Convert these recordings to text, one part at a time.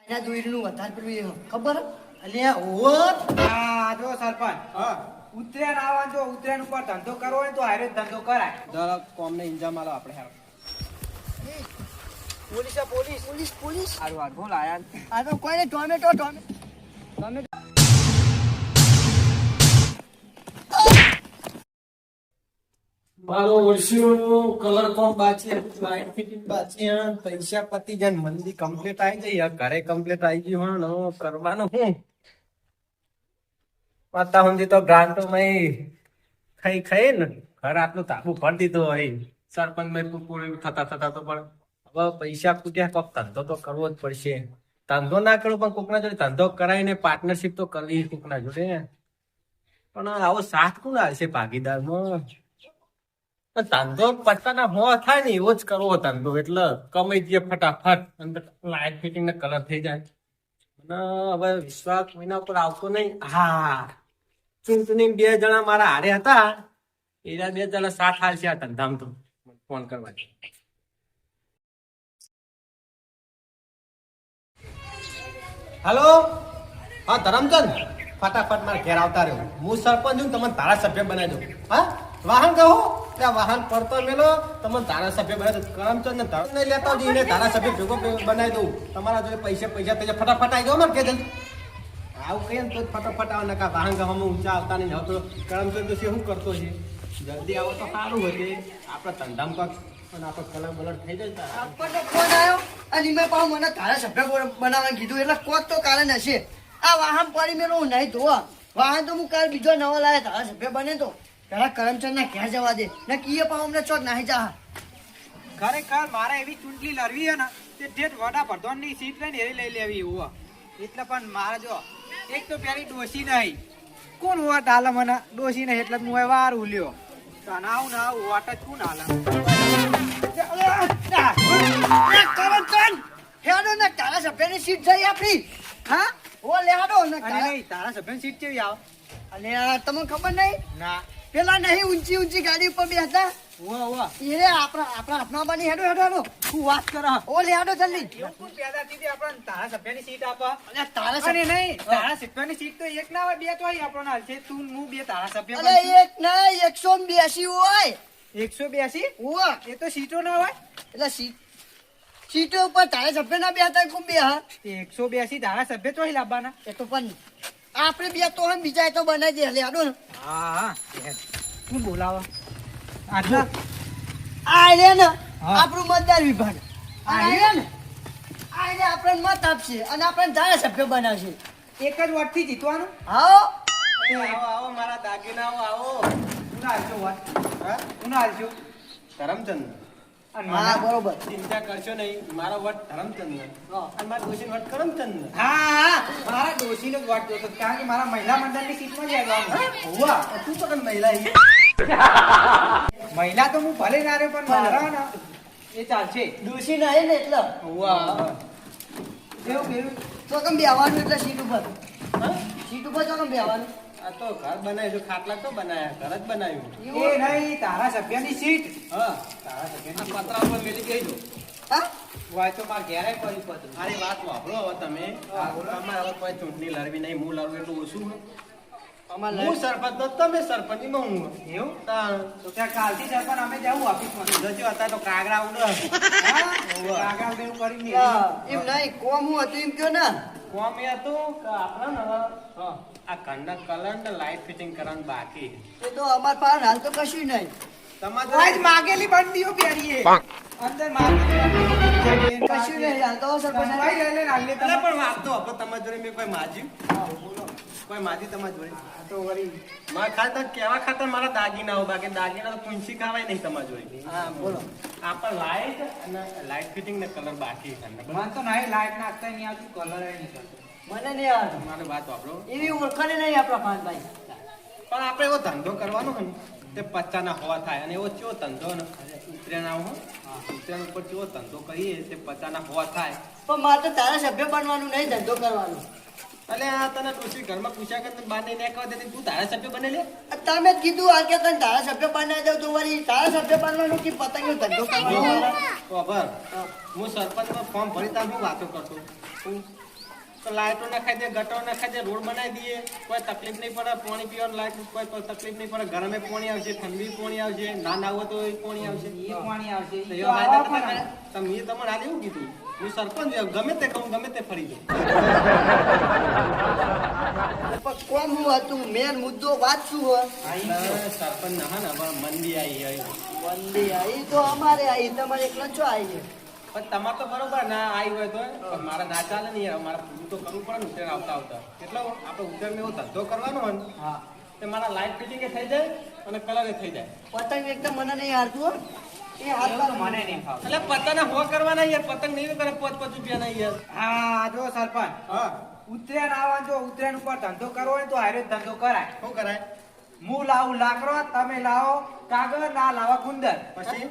એના દોરીનું વધારે પેલું એ ખબર અલ્યા ઓવો આ જો સરપંચ હા ઉત્તરાયણ આવવાનું જો ઉત્તરાયણ ઉપર ધંધો કરવો હોય તો હારે ધંધો કરાય. જરા કોમને ઇન્જામ આલો આપણે હારો પોલીસ આ પોલીસ પોલીસ પોલીસ હારું હારું બોલ આયા આ તો કોઈને ટોમેટો ટોમેટો મારો વર્ષીઓનો કલર કોમ બાચી લાઈટ ફિટિંગ બાચી પૈસા પતી જાય મંદી કમ્પ્લીટ આવી જાય ઘરે કમ્પ્લીટ આવી ગયું હણ કરવાનું હું પાતા સુધી તો ગ્રાન્ટો ખાઈ ખાઈ ને ઘર આટલું તાબુ ભરી દીધું હોય સરપંચ મેં પૂરું થતા થતા તો પણ હવે પૈસા પૂછ્યા કોક ધંધો તો કરવો જ પડશે ધંધો ના કરો પણ કોકના જોડે ધંધો કરાવીને પાર્ટનરશિપ તો કરવી કોકના જોડે પણ આવો સાથ કોણ આવશે ભાગીદારમાં ધંધો પત્તાના હો થાય ને એવો જ કરવો ધંધો એટલે કમાઈ જઈએ ફટાફટ અંદર લાઈટ ફિટિંગ ને કલર થઈ જાય અને હવે વિશ્વાસ કોઈના ઉપર આવતો નહીં હા ચૂંટણી 2 જણા મારા હારે હતા એના 2 જણા સાથ હાલશે આ ધંધામાં તો ફોન કરવા હાલો હા ધરમચંદ ફટાફટ મારે ઘેર આવતા રહ્યો હું સરપંચ છું તમને ધારાસભ્ય બનાવી દઉં હા વાહન કહો ત્યાં વાહન પડતો મેલો તમને ધારાસભ્ય બનાવી દઉં કરમચંદ ને ધરમ નહીં લેતા આવજો એને ધારાસભ્ય ભેગો બનાવી દઉં તમારા જોડે પૈસા ફટાફટ આવી જાઓ મારે કે જલ્દી આવું કહીએ ને તો ફટાફટ આવે નકા વાહન ગવામાં ઊંચા આવતા નહીં આવતો કરમચંદ તો શું કરતો છે જલ્દી આવો તો સારું હોય આપણે ધંધામ કોક પણ આપણે કલર બલર થઈ જાય આપણને ફોન આવ્યો અને મેં પાછું મને ધારાસભ્ય બનાવવાનું કીધું એટલે કોક તો કારણ હશે આ વાહન પડી મેં હું નહીં ધોવા વાહન તો હું કાલ બીજો નવો લાવે ધારાસભ્ય બને તો પેલા કરમચંદ ના ક્યાં જવા દે ને કીએ પાછું અમને ચોક નાહી જા ખરેખર મારે એવી ચૂંટણી લડવી હે ને તે ઠેઠ વડાપ્રધાનની સીટ લઈને એરી લઈ લેવી એવું એટલે પણ મારે જો એક તો પેલી ડોસી નહીં કોણ વોટ હાલે મને ડોસી નહીં એટલે હું વાર ઉલ્યો તનાવ ના વોટ જ કોણ હાલે કરમચંદ હેડો ને ધારાસભ્યની સીટ જઈ આપણી હા ઓ લેડો ને અને નહીં તારા સભ્યની સીટ કેવી આવે અને તમને ખબર નહીં ના પેલા નહીં ઊંચી ઊંચી ગાડી ઉપર બેસતા વાહ એ આપણા હાથમાં બની હેડો હેડો હેડો શું વાત કરો ઓ લેડો જલ્દી એવું પેદા થી આપણને તારા સભ્યની સીટ આપો અલે તારા અને નહીં તારા સભ્યની સીટ તો એક ના હોય બે તો હોય આપણને હાલ છે તું હું બે તારા સભ્ય અલે એક ના 182 હોય 182 ઓવા એ તો સીટો ના હોય એટલે સીટો ઉપર તારા સભ્ય ના બેતા કોણ બે હા 182 ધારા સભ્ય તો લાવવાના એ તો પણ આપણે બે તો હમ બીજા તો બનાવી દે લેડો ને હા શું બોલાવા આટલા આ રે ને હા. આપણું મતદાર વિભાગ આ રે ને આ રે આપણને મત આપશે અને આપણને ધારાસભ્ય બનાવશે એક જ વોટ થી જીતવાનું આવો આવો મારા દાગીના આવો ઉના હાલજો વોટ હા ઉના હાલજો ધરમચંદ હા બરોબર ચિંતા કરશો નહીં મારો વટ ધરમચંદ અને મારા ડોશીનો વટ કરમચંદ હા મારા ડોશી નો વોટ જોતો કારણ કે મારા મહિલા મંડળની સીટમાં જ આવવાનું હોવા તું તો કન મહિલા હી મહિલા તો હું ભલે ના રહ્યો પણ મારા ને એ ચાલશે દોશી નહીં ને એટલે હોવા કેવું કેવું તો કેમ બેવાનું એટલે સીટ ઉપર હા સીટ ઉપર તો કેમ બેવાનું આ તો ઘર બનાવ્યું ખાટલા તો બનાયા ઘર જ બનાવ્યું એ નહીં તારા સભ્યની સીટ હા તારા આ સભ્યની પતરા ઉપર મેલી ગઈ દો હા હોય તો મારે ઘેરે પડી પડતું મારી વાત વાપરો હવે તમે અમારે હવે કોઈ ચૂંટણી લડવી નહીં હું લડવું એટલું ઓછું હું સરપંચ તો તમે સરપંચ માં હું એવું તાણ તો ત્યાં કાલથી સરપંચ અમે જવું ઓફિસમાં જજો હતા તો કાગડા ઉડો કાગળ બેવું કરીને એમ નહીં કોમ હું હતું એમ કયો ને કોમ એ હતું કે આપણે ને આ ઘરના કલર ને લાઈટ ફિટિંગ કરવાનું બાકી એ તો અમાર પાસે હાલ તો કશું નહીં તમારે આજ માગેલી બંડીઓ પહેરીએ અંદર માગેલી કશું નહીં હાલ તો સરપંચ ભાઈ લઈ લે નાલે અરે પણ વાત તો હવે તમારી જોડે મેં કોઈ માજી કોઈ માજી તમારી જોડે તો વળી મારા ખાતર કેવા ખાતર મારા દાગીના બાકી દાગીના તો પૂંછી ખાવાય નહીં તમારી જોડે હા બોલો આપણે લાઈટ અને લાઈટ ફિટિંગ ને કલર બાકી છે મને તો નહીં લાઈટ નાખતા નહીં આવતું કલર નહીં કરતો મને નહીં આવતું મારી વાત વાપરો એવી ઓળખાણ નહીં આપણા ભાઈ પણ આપણે એવો ધંધો કરવાનો હોય ને તે પચાના હોવા થાય અને એવો ચેવો ધંધો ને ઉતરેના હો ઉતરેણ ઉપર ચેવો ધંધો કરીએ તે પચાના હોવા થાય પણ મારે તો તારા સભ્ય બનવાનું નહીં ધંધો કરવાનો અલે આ તને ડોશી ઘરમાં પૂછ્યા કે બાર નહીં નાખવા દેતી તું ધારા સભ્ય બને લે તમે જ કીધું આ કે તને ધારાસભ્ય બનાવી દઉં તો વળી ધારાસભ્ય બનવાનું કે પતંગનો ધંધો કરવાનો ખબર હું સરપંચ ફોર્મ ભરી તા હું વાતો કરતો તો લાઈટો નખાઈ દે, ગટરો નખાઈ દે, રોડ બનાવી દઈએ, કોઈ તકલીફ નહીં પડે, પાણી પીવાનું લાયક કોઈ તકલીફ નહીં પડે, ગરમે પાણી આવશે, ઠંડી પાણી આવશે, ના નાવો તો પાણી આવશે. એ પાણી આવશે તો ઈ એવા તો વાયદા આવા કરતા પણ કર્યા. તો મેં તમને આજે એવું કીધું, હું સરપંચ છું, ગમે તે કહું ગમે તે ફરી દઉં. પણ કોમ હું હતું મેન મુદ્દો વાત શું હોય સરપંચ ના હા ને હવે મંદી આવી મંદી આવી તો અમારે આવી તમારે એકલા છો આવી છે પણ તમારે તો બરોબર ના આવી હોય તો પણ મારે ના ચાલે ને યાર, મારે પૂરું તો કરવું પડે ને ઉત્તરાયણ આવતા આવતા. એટલે આપણે ઉત્તરાયણ એવો ધંધો કરવાનો હોય ને હા તે મારા લાઇટ ફિટિંગ થઈ જાય અને કલર થઈ જાય. પતંગ એકદમ મને નહીં હારતું હો. એ એવું તો હારતા મને નહીં ફાવતું. એટલે પતંગ હો કરવાના યાર, પતંગ નહીં કરે 5-5 રૂપિયાના યાર. હા જો સરપંચ હા ઉત્તરાયણ આવવા જો ઉત્તરાયણ ઉપર ધંધો કરવો હોય તો હારે ધંધો કરાય. શું કરાય હું લાવું લાકડો, તમે લાવો કાગળ, ના લાવો ગુંદર, પછી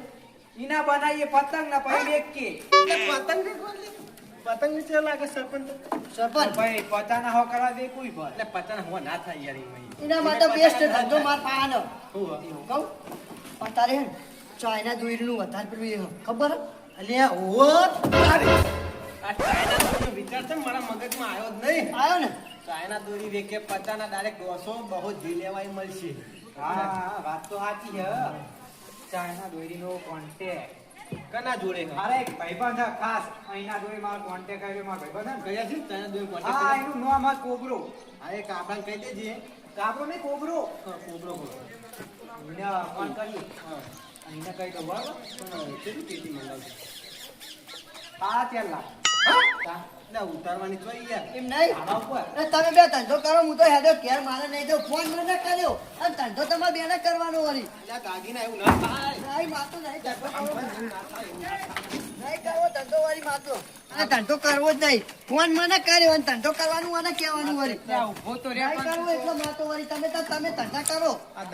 ઈના બનાવીએ પતંગ ને પછી વેચીએ. પતંગ પતંગ નીચે લાગે સરપંચ તો. સરપંચ ભાઈ પતાના હો કરવા દે કોઈ ભર. એટલે પતંગ હો ના થાય યાર એમાં. એના માટે બેસ્ટ ધંધો માર પાવાનો શું હો? કહું અત્યારે હે ને ચાઇના દોરીનું વધારે પેલું એ ખબર હે? અલ્યા ઓ તારે આ ચાઇના દોરીનો વિચાર છે ને મારા મગજમાં આવ્યો જ નહીં. આવ્યો ને ચાઇના દોરી વેકે પચાના ડાયરેક્ટ 200 બહુ જી લેવાય મળશે. હા વાત તો સાચી છે. ચાઇના દોરીનો કોન્ટેક્ટ કના જોડે હે? મારે એક ભાઈબંધ છે ખાસ અહીંના દોરી મારો કોન્ટેક્ટ આવ્યો મારો ભાઈબંધ છે ને. કયા છે ચાઇના દોરી હા કોન્ટેક્ટ? એનું નામ છે કોબરો. હા એક આપણને કહી દેજે. કાબરો નહીં કોબરો. હા કોબરો બોલો. એને ફોન કરીએ હા એને કઈ તો બરાબર. પણ કેટલી પેટી મંગાવજો? 4 લાખ. હા એટલે ઉતારવાની જોઈએ યાર. એમ નહીં આના ઉપર એ તમે બે ધંધો કરો હું તો હેડો ઘેર મારે નહીં દઉં ફોન મને ના કર્યો અને ધંધો તમારે બેને કરવાનો વળી એટલે દાગીના એવું ના થાય. નહીં માતો નહીં ધંધો કરવો નહીં કરવો ધંધો વળી માતો આ ધંધો કરવો જ નહીં ફોન મને કર્યો અને ધંધો કરવાનું મને કહેવાનું વળી ત્યાં ઊભો તો રે નહીં કરવો એટલો માતો વળી તમે ધંધા કરો આ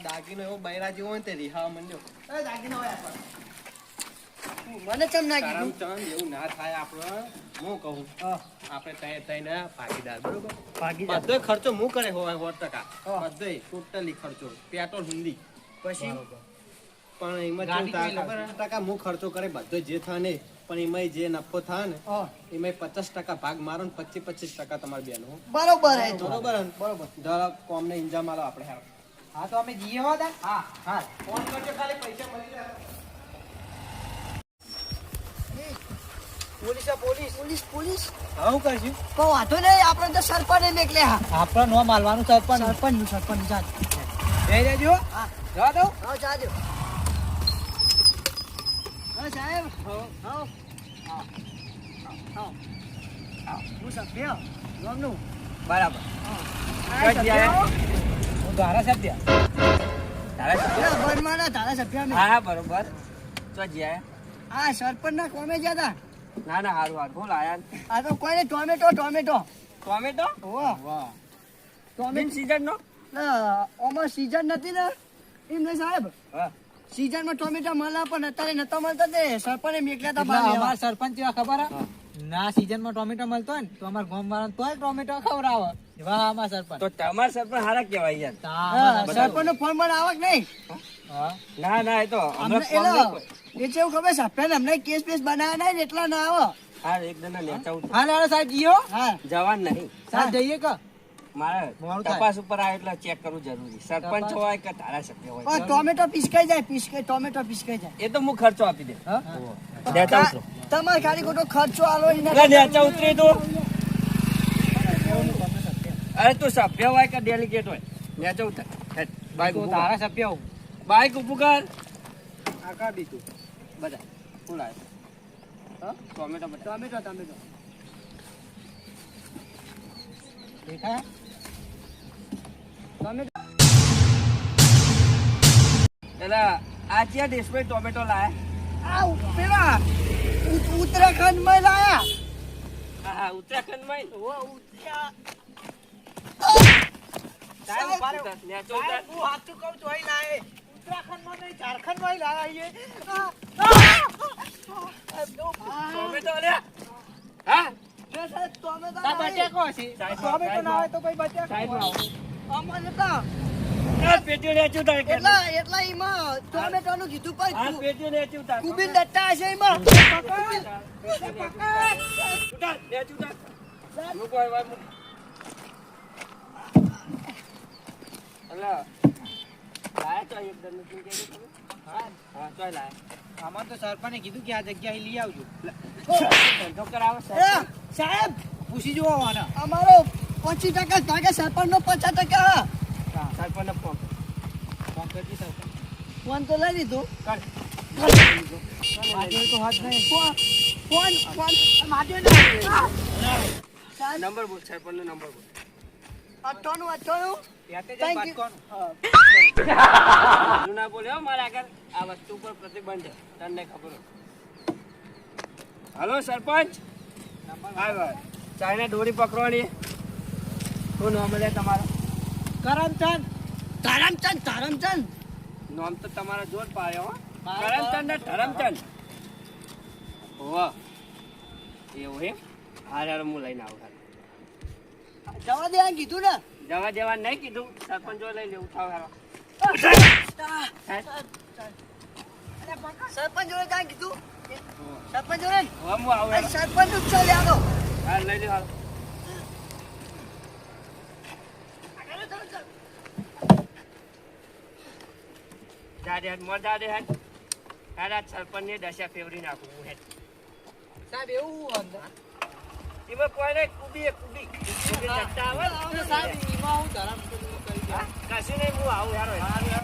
દાગીનો એવો બૈરા જેવો હોય ને તે રિહાવા માંડ્યો. એ દાગીનો હોય આપણો. મને કેમ ના કીધું કરમચંદ એવું ના થાય આપણે. હું કહું આપણે તઈને ભાગીદાર બરોબર. ભાગીદાર. બધો ખર્ચો હું કરે હોય 100%. હા. બધોય ટોટલી ખર્ચો પેટ્રોલ હુંડી પછી પણ એમાં ગાડી કેવું કઈ થાય ખબર? 50% હું ખર્ચો કરે બધો જે થાય ને પણ એમાં જે નફો થાય ને હા, એમાં 50% ભાગ મારો ને 25% તમારે બેનો. બરોબર હે તો. બરોબર ને? બરોબર જરા કોમને ઇન્જામ આલો આપણે હારો. હા તો અમે જઈએ હોતા. હા હા ફોન કરજો ખાલી પૈસા મળી જાય. પોલીસ પોલીસ પોલીસ હું કરશું પણ વાંધો નહીં આપણે તો સરપંચ મેકલે હા આપણે નો માલવાનું સરપંચ સરપંચ જાત જઈ રહેજો. હા જવા દઉં. હા જાજો હા સાહેબ હા હા હા હું સભ્ય ગામનું બરાબર. હા ક્યાં ગયા? હું ધારાસભ્ય. બનવાના ધારાસભ્ય અમે. હા બરોબર. તો જ્યાં હા સરપંચના કોમે ગયા હતા ના ના હારું હારું બોલ આયા. આ તો કોઈને ટોમેટો ટોમેટો વાહ વાહ ટોમેટો સીઝન નો. ઓમાં સીઝન નથી ને એમ નહીં સાહેબ હા સીઝનમાં ટોમેટો મળે પણ અત્યારે નતો મળતો તે સરપંચે મેકલ્યા હતા એટલે બહાર લેવા. અમાર સરપંચ એવા ખબર હે? ના સીઝનમાં ટોમેટો મળતો હોય ને તો અમાર ગામ વાળા તોય ટોમેટો ખવડાવે એવા અમાર સરપંચ. તો તમાર સરપંચ હારા કહેવાય યાર. હા, સરપંચનો ફોન મને આવક નહીં હા. ના ના એ તો અમને એ કેવું ખબર સફેદ અમને કેસ પેસ બનાવ્યા નહીં ને એટલા ના આવે હા એક દના નેચા ઉતર. હા લાલા સાહેબ જીઓ હા જવાન નહીં સાહેબ જઈએ કે મારે મોડું થાય. તપાસ ઉપર આવે એટલે ચેક કરવું જરૂરી. સરપંચ તપાસ. હોય કે ધારાસભ્ય હોય પણ ટોમેટો પીસકાઈ જાય ટોમેટો પીસકાઈ જાય એ તો હું ખર્ચો આપી દે. હા? નેચા ઉતરો. તમારે ખાલી ખોટો ખર્ચો આલો એને. એટલે નેચા ઉતરી તું. અરે તું સભ્ય હોય કે ડેલિગેટ હોય નેચા ઉતર. હેડ, બાઈક તો ઊભું કર. ધારાસભ્ય હું. બાઈક ઊભું કર. આકા દીધું બધા ફૂલ આવે. હા ટોમેટો બધા. ટોમેટો ટોમેટો દેખાય? ટોમેટો એટલે આ ક્યાં દેશમાં ટોમેટો લાયા? આ પેલા ઉત્તરાખંડમાં લાયા હા હા ઉત્તરાખંડમાં સાહેબ, નેચો ઉતર. હું સાચું કહું છું અહીં લાયે ઉત્તરાખંડમાં નહીં ઝારખંડમાં લાયા ટોમેટો લે. હા ટોમેટો સાહેબ બટેકો છે. ટોમેટો ના હોય તો ભાઈ બચ્યા સાઈડમાં આવો. અમારે તો આ પેટીઓ નેચું ઉતાર. એટલા એમાં ટોમેટોનું કીધું આ પણ પેટીઓ નેચું ઉતાર. કુબીર દટ્ટા હશે એમાં ઉતાર, નેચું ઉતાર. મૂકો હવે મૂકો. અલા, લાયા તો એકદમ નથી કહેતો તમે? હા, તોય લાયા. આમાં તો સરપંચે કીધું કે આ જગ્યાએ લઈ આવજો ધંધો કરાવો એ, સાહેબ. સાહેબ પૂછી જોવો આને અમારો 25% ભાગે સરપંચનો 50%. સરપંચને ફોન ફોન કરજી સરપંચ ફોન તો લઈ લીધું. કર. આજે તો હાથ નહીં ફોન સાહેબ નંબર બોલ, સરપંચનો નંબર બોલ. 98 ત્યાંથી જ Thank વાત you. કોણ હજુ ના બોલ્યો મારા આગળ. આ વસ્તુ પર પ્રતિબંધ છે, તને ખબર હોય. હલો સરપંચ. હા, ચાઇના દોરી પકડવાની. શું નામ લે તમારું? કરમચંદ તારમચંદ. નામ તો તમારા જોર પાડ્યો હો. મારા કરમચંદ ને ધરમચંદ. હોવા એવું હે? હાર હાર હું લઈને આવું. હાલ. જવા દે આ કીધું ને. જવા દેવા નહીં કીધું. સરપંચો લઈ લે. ઉઠાવ હારો. સરપંચ જોડે કાંઈ કીધું? સરપંચ જોડે ને? હવે હું આવું હારો. સરપંચ જ છે લે આનો. હા, લઈ લે હારો. દાદે મોર દાદે હેડ. તારા સરપંચને દશા ફેવરી નાખું હું હેડ. સાહેબ એવું અંદર એમાં કોઈ નહીં, કુબી કુબી જગતા આવે. સાહેબ એમાં હું ધરમ કરી કશું નહીં, હું આવું યાર.